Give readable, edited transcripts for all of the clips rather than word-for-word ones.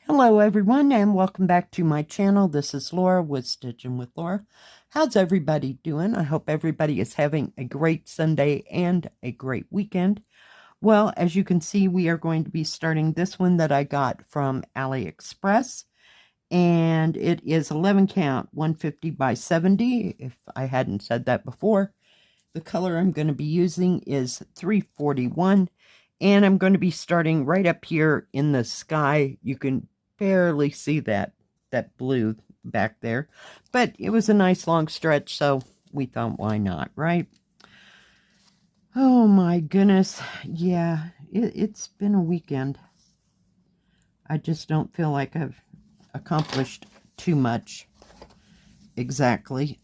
Hello everyone and welcome back to my channel. This is Laura with Stitchin with Laura. How's everybody doing? I hope everybody is having a great Sunday and a great weekend. Well, as you can see, we are going to be starting this one that I got from AliExpress. And it is 11 count, 150 by 70, if I hadn't said that before. The color I'm going to be using is 341. And I'm going to be starting right up here in the sky. You can barely see that blue back there, but it was a nice long stretch, so we thought, why not, right? Oh my goodness, yeah, it's been a weekend. I just don't feel like I've accomplished too much exactly.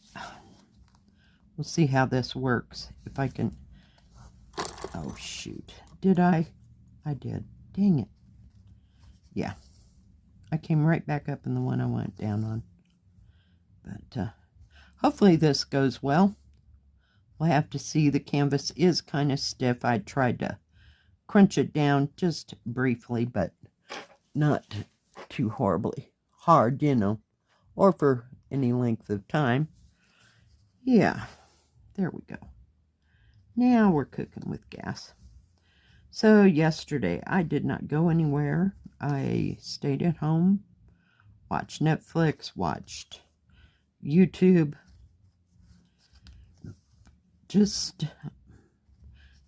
We'll see how this works, if I can. Oh shoot, did I did, dang it. Yeah, I came right back up in the one I went down on. But hopefully this goes well. We'll have to see. The canvas is kind of stiff. I tried to crunch it down just briefly, but not too horribly hard, you know, or for any length of time. Yeah, there we go. Now we're cooking with gas. So yesterday I did not go anywhere. I stayed at home, watched Netflix, watched YouTube, just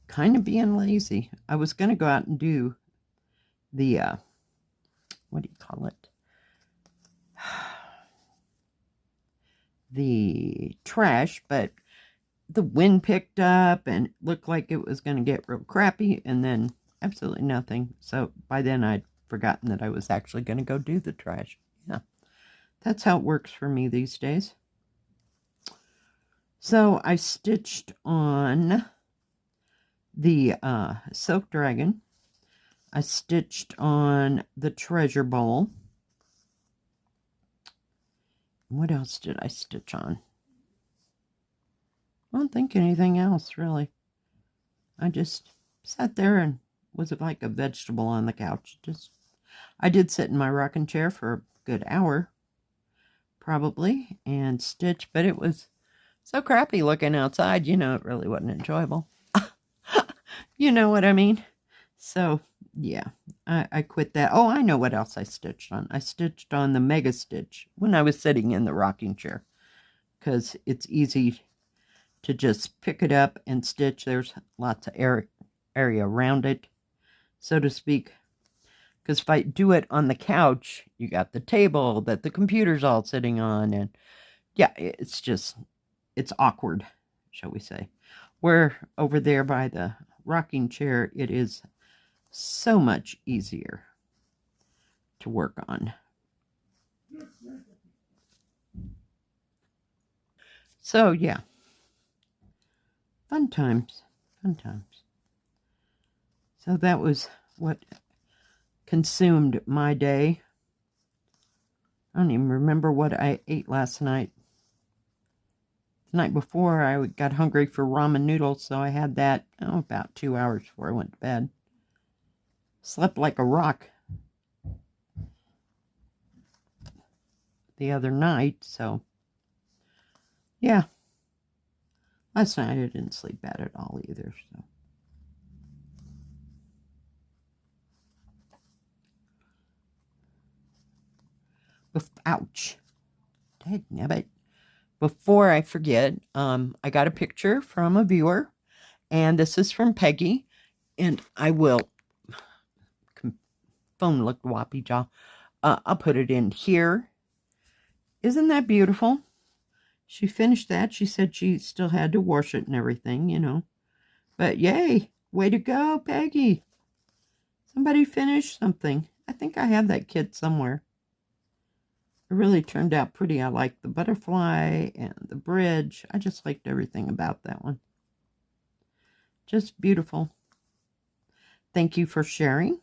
kind of being lazy. I was going to go out and do the, what do you call it? The trash, but the wind picked up and it looked like it was going to get real crappy, and then absolutely nothing. So by then I'd forgotten that I was actually going to go do the trash. Yeah, that's how it works for me these days. So I stitched on the Silk Dragon. I stitched on the Treasure Bowl. What else did I stitch on? I don't think anything else, really. I just sat there and was like a vegetable on the couch. I did sit in my rocking chair for a good hour, probably, and stitch, but it was so crappy looking outside, you know, it really wasn't enjoyable. You know what I mean? So, yeah, I quit that. Oh, I know what else I stitched on. I stitched on the Mega Stitch when I was sitting in the rocking chair, because it's easy to just pick it up and stitch. There's lots of area around it, so to speak. Because if I do it on the couch, you got the table that the computer's all sitting on, and yeah, it's awkward, shall we say. Where over there by the rocking chair, it is so much easier to work on. So yeah, fun times, fun times. So that was what consumed my day. I don't even remember what I ate last night. The night before, I got hungry for ramen noodles, so I had that about 2 hours before I went to bed. Slept like a rock the other night, so yeah. Last night I didn't sleep bad at all either, so. Ouch. Dagnabbit. Before I forget, I got a picture from a viewer, and this is from Peggy, and I will, phone looked whoppy jaw, I'll put it in here. Isn't that beautiful? She finished that. She said she still had to wash it and everything, you know, but yay, way to go, Peggy. Somebody finished something. I think I have that kit somewhere. It really turned out pretty. I liked the butterfly and the bridge. I just liked everything about that one. Just beautiful. Thank you for sharing.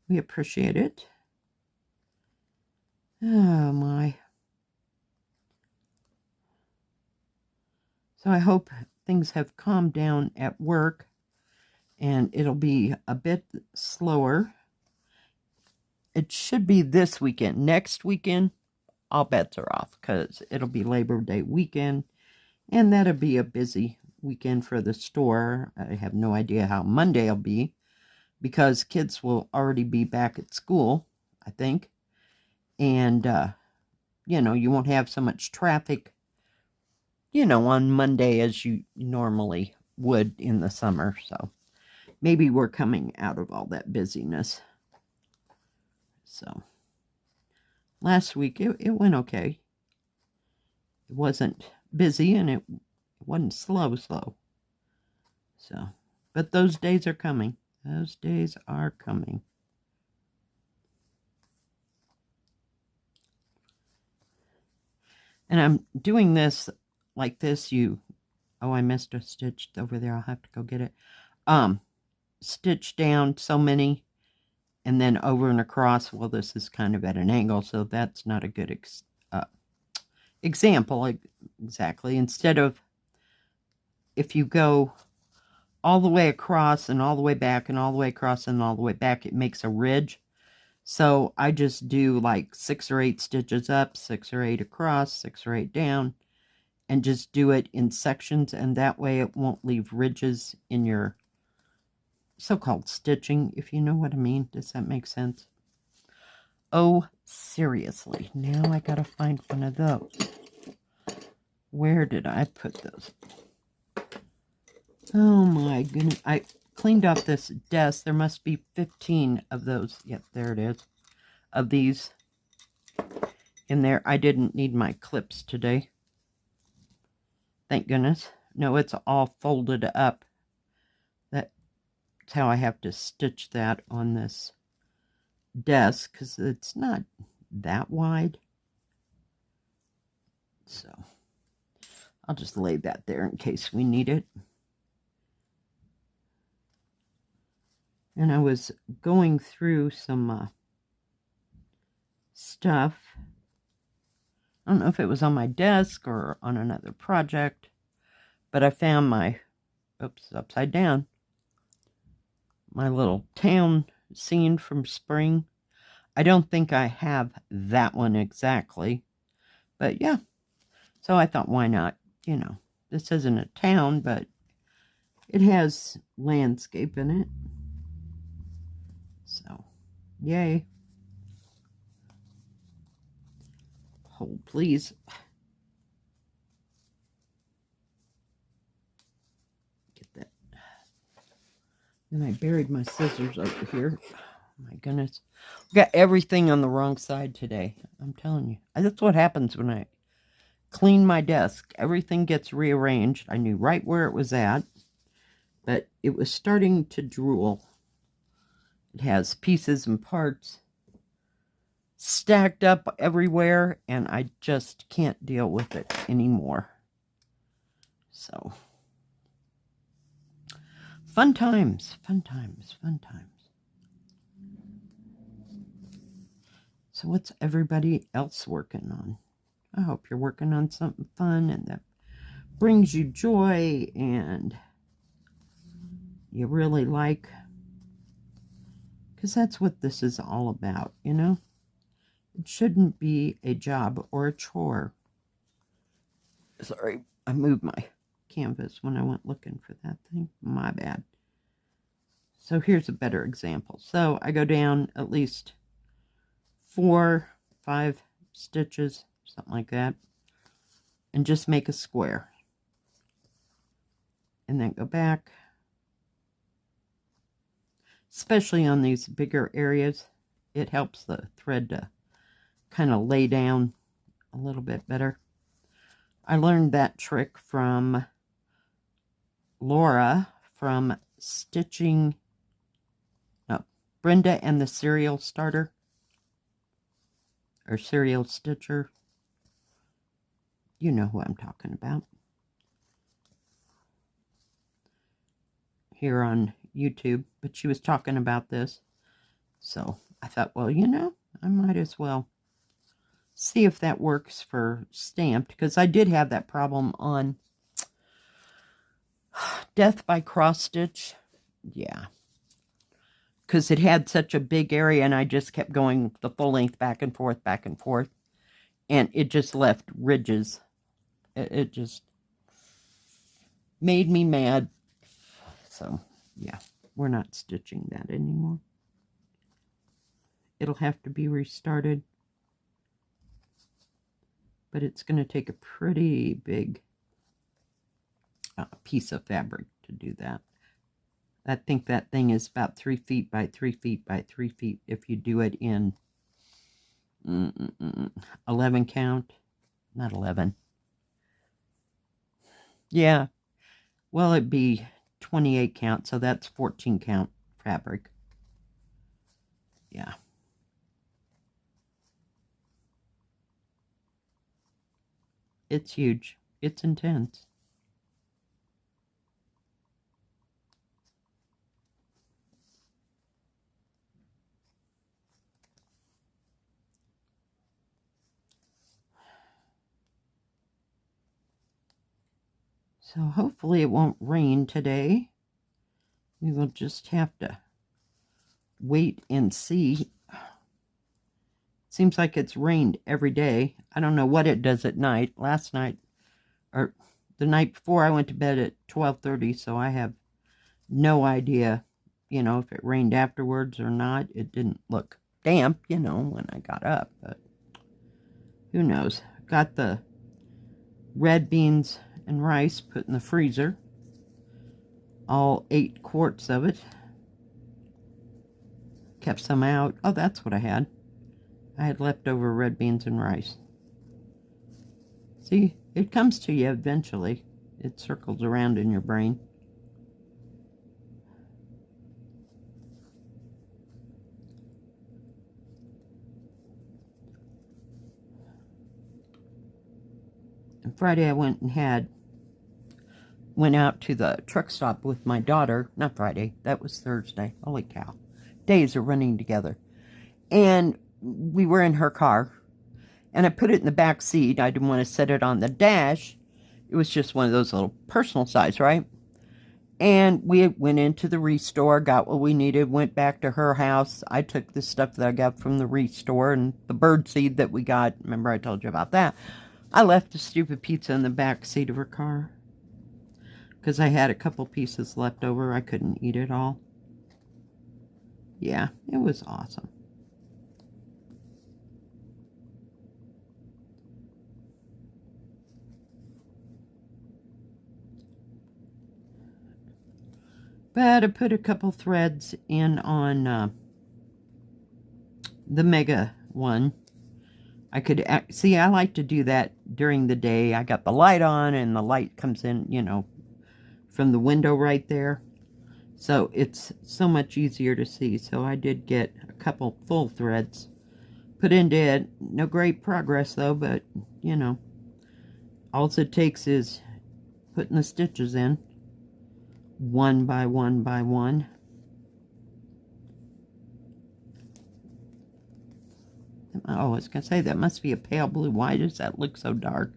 We appreciate it. Oh my. So I hope things have calmed down at work and it'll be a bit slower it should be this weekend. Next weekend, all bets are off because it'll be Labor Day weekend, and that'll be a busy weekend for the store. I have no idea how Monday will be because kids will already be back at school, I think. And, you won't have so much traffic, on Monday as you normally would in the summer. So maybe we're coming out of all that busyness. So last week it went okay. It wasn't busy and it wasn't slow. So, but those days are coming. Those days are coming. And I'm doing this like this. I missed a stitch over there. I'll have to go get it. Stitch down so many and then over and across. Well, this is kind of at an angle, so that's not a good example exactly. Instead of, if you go all the way across and all the way back and all the way across and all the way back, it makes a ridge. So I just do like 6 or 8 stitches up, 6 or 8 across, 6 or 8 down, and just do it in sections, and that way it won't leave ridges in your so-called stitching, if you know what I mean. Does that make sense? Oh, seriously. Now I gotta find one of those. Where did I put those? Oh my goodness. I cleaned off this desk. There must be 15 of those. Yep, there it is. Of these in there. I didn't need my clips today. Thank goodness. No, it's all folded up. That's how I have to stitch that on this desk, because it's not that wide. So I'll just lay that there in case we need it. And I was going through some stuff. I don't know if it was on my desk or on another project, but I found my, oops, upside down, my little town scene from spring. I don't think I have that one exactly, but yeah. So I thought, why not? This isn't a town, but it has landscape in it. So, yay. Hold, please. Get that. And I buried my scissors over here. Oh, my goodness. Got everything on the wrong side today. I'm telling you. That's what happens when I clean my desk. Everything gets rearranged. I knew right where it was at, but it was starting to drool. It has pieces and parts stacked up everywhere, and I just can't deal with it anymore. So, fun times, fun times, fun times. So what's everybody else working on? I hope you're working on something fun and that brings you joy and you really like. Because that's what this is all about, It shouldn't be a job or a chore. Sorry, I moved my canvas when I went looking for that thing. My bad. So here's a better example. So I go down at least 4, 5 stitches, something like that, and just make a square. And then go back. Especially on these bigger areas, it helps the thread to kind of lay down a little bit better. I learned that trick from Lora from Stitching, no, Brenda and the Serial Starter, or Serial Stitcher. You know who I'm talking about. Here on YouTube, but she was talking about this. So I thought, well, I might as well see if that works for stamped, because I did have that problem on Death by Cross Stitch. Yeah. because it had such a big area, and I just kept going the full length back and forth, and it just left ridges. It just made me mad. So, yeah, we're not stitching that anymore. It'll have to be restarted, but it's going to take a pretty big piece of fabric to do that. I think that thing is about 3 feet by 3 feet by 3 feet if you do it in 11 count. Not 11. Yeah. Well, it'd be 28 count, so that's 14 count fabric. Yeah. It's huge. It's intense. So hopefully it won't rain today. We will just have to wait and see. Seems like it's rained every day. I don't know what it does at night. Last night, or the night before, I went to bed at 12:30, so I have no idea, you know, if it rained afterwards or not. It didn't look damp, you know, when I got up, but who knows. Got the red beans and rice put in the freezer. All 8 quarts of it. Kept some out. Oh, that's what I had. I had leftover red beans and rice. See, it comes to you eventually. It circles around in your brain. And Friday I went out to the truck stop with my daughter. Not Friday, that was Thursday. Holy cow. Days are running together. And we were in her car, and I put it in the back seat. I didn't want to set it on the dash. It was just one of those little personal size, right? And we went into the Restore, got what we needed, went back to her house. I took the stuff that I got from the Restore and the bird seed that we got. Remember I told you about that? I left the stupid pizza in the back seat of her car because I had a couple pieces left over. I couldn't eat it all. Yeah, it was awesome. But I put a couple threads in on the mega one. I could see, I like to do that during the day. I got the light on and the light comes in, you know, from the window right there. So it's so much easier to see. So I did get a couple full threads put into it. No great progress though, but you know, all it takes is putting the stitches in. One by one by one. Oh, I was going to say, that must be a pale blue. Why does that look so dark?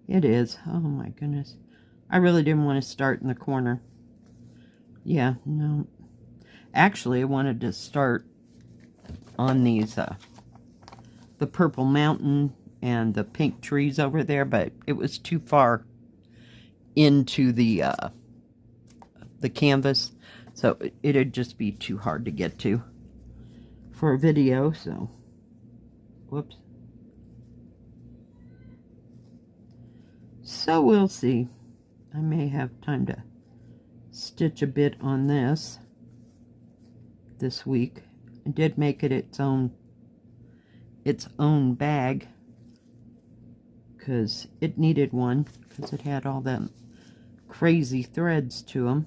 It is. Oh my goodness. I really didn't want to start in the corner. Yeah, no. Actually, I wanted to start on these, the purple mountain and the pink trees over there, but it was too far into the canvas, so it'd just be too hard to get to for a video, so whoops. So we'll see. I may have time to stitch a bit on this week. I did make it its own bag because it needed one, because it had all them crazy threads to them.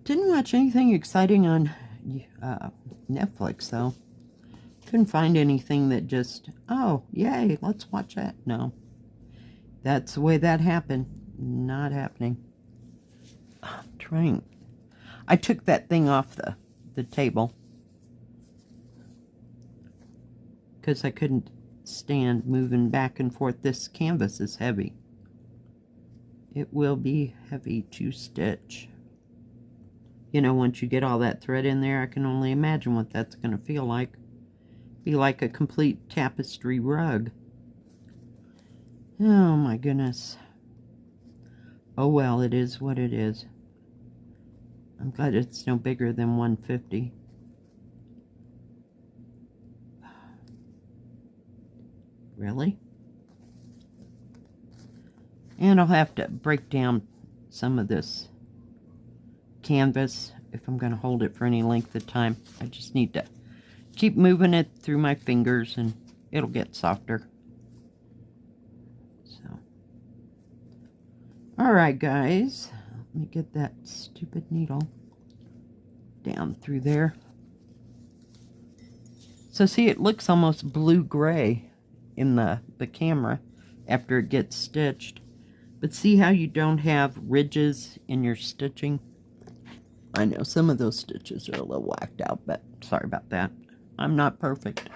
Didn't watch anything exciting on Netflix, though. Couldn't find anything that just, oh, yay, let's watch that. No. That's the way that happened. Not happening. I'm trying. I took that thing off the table. because I couldn't stand moving back and forth. This canvas is heavy. It will be heavy to stitch. You know, once you get all that thread in there, I can only imagine what that's going to feel like. Be like a complete tapestry rug. Oh my goodness. Oh well, it is what it is. I'm glad it's no bigger than 150. Really? And I'll have to break down some of this canvas if I'm going to hold it for any length of time. I just need to keep moving it through my fingers and it'll get softer. So, alright guys, let me get that stupid needle down through there. So see, it looks almost blue-gray in the camera after it gets stitched. But see how you don't have ridges in your stitching? I know some of those stitches are a little whacked out, but sorry about that. I'm not perfect.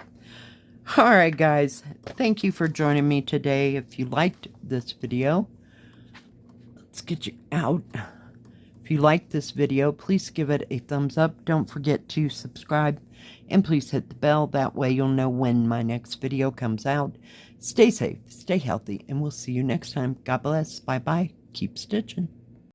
Alright guys, thank you for joining me today. If you liked this video, let's get you out. If you liked this video, please give it a thumbs up. Don't forget to subscribe and please hit the bell. That way you'll know when my next video comes out. Stay safe, stay healthy, and we'll see you next time. God bless. Bye-bye. Keep stitching.